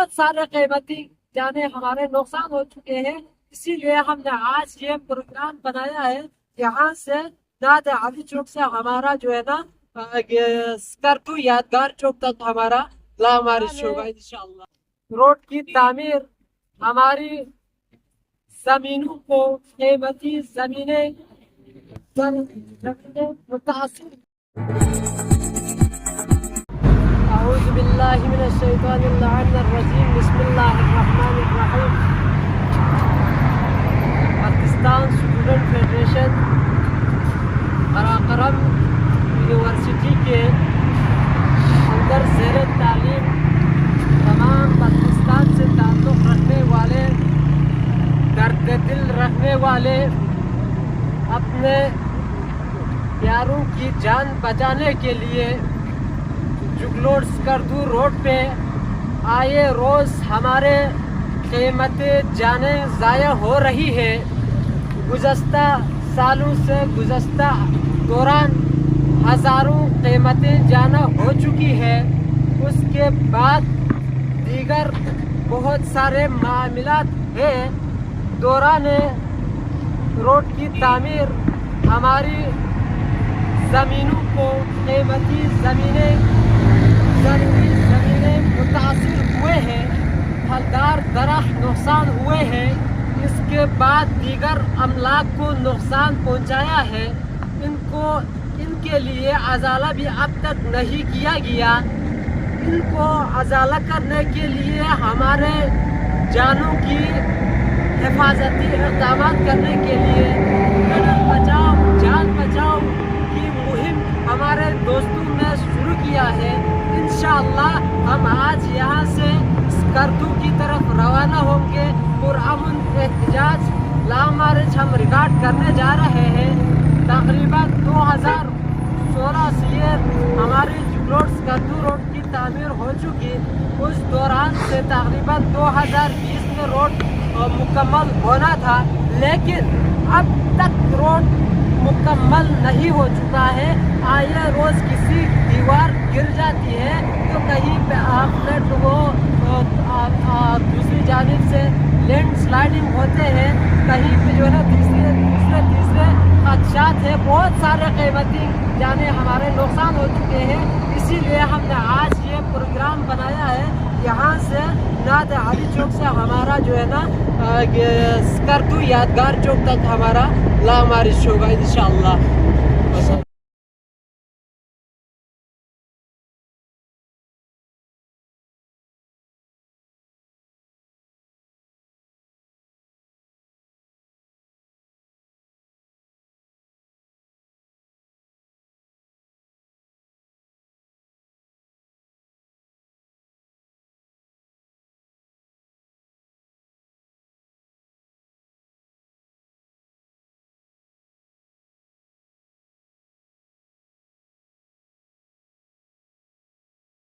بہت سارے قیمتی جانے ہمارے نقصان ہو چکے ہیں، اسی لیے ہم نے آج یہ پروگرام بنایا ہے۔ یہاں سے ناد علی چوک سے ہمارا جو ہے نا اسکرتو یادگار چوک تک ہمارا لامارش ہوگا انشاءاللہ۔ روڈ کی تعمیر ہماری زمینوں کو، قیمتی زمینیں متاثر۔ اعوذ باللہ من الشیطان اللعین الرجیم، بسم اللہ الرحمن الرحیم۔ Pakistan student federation Karakoram university کے اندر زیر تعلیم تمام پاکستان سے تعلق رکھنے والے، درد دل رکھنے والے، اپنے پیاروں کی جان بچانے کے لیے جگلوڈ اسکردو روڈ پہ آئے روز ہمارے قیمتی جانیں ضائع ہو رہی ہے۔ گزشتہ سالوں سے، گزشتہ دوران ہزاروں قیمتی جانیں ہو چکی ہے۔ اس کے بعد دیگر بہت سارے معاملات ہیں۔ دوران روڈ کی تعمیر ہماری زمینوں کو، قیمتی زمینیں متاثر ہوئے ہیں، پھلدار درخت نقصان ہوئے ہیں۔ اس کے بعد دیگر املاک کو نقصان پہنچایا ہے۔ ان کے لیے ازالہ بھی اب تک نہیں کیا گیا۔ ان کو ازالہ کرنے کے لیے ہمارے جانوں کی حفاظتی اقدامات کرنے کے لیے بچاؤ جان بچاؤ کی مہم ہمارے دوستوں نے شروع کیا ہے۔ انشاءاللہ ہم آج یہاں سے اسکردو کی طرف روانہ ہوں گے۔ پرامن احتجاج لامارچ ہم ریکارڈ کرنے جا رہے ہیں۔ تقریباً 2016 سے ہماری جگلوڈ اسکردو روڈ کی تعمیر ہو چکی۔ اس دوران سے تقریباً 2020 میں روڈ مکمل ہونا تھا، لیکن اب تک روڈ مکمل نہیں ہو چکا ہے۔ آئے روز کسی دیوار گر جاتی ہے تو کہیں پہ آفلیٹ ہو، دوسری جانب سے لینڈ سلائڈنگ ہوتے ہیں، کہیں پہ جو ہے نا تیسرے خدشات ہیں۔ بہت سارے قیمتی جانے ہمارے نقصان ہو چکے ہیں، اسی لیے ہم نے آج یہ پروگرام بنایا ہے۔ یہاں سے ناد علی چوک سے ہمارا جو ہے نا اسکردو یادگار چوک تک ہمارا لامارش ہوگا انشاءاللہ۔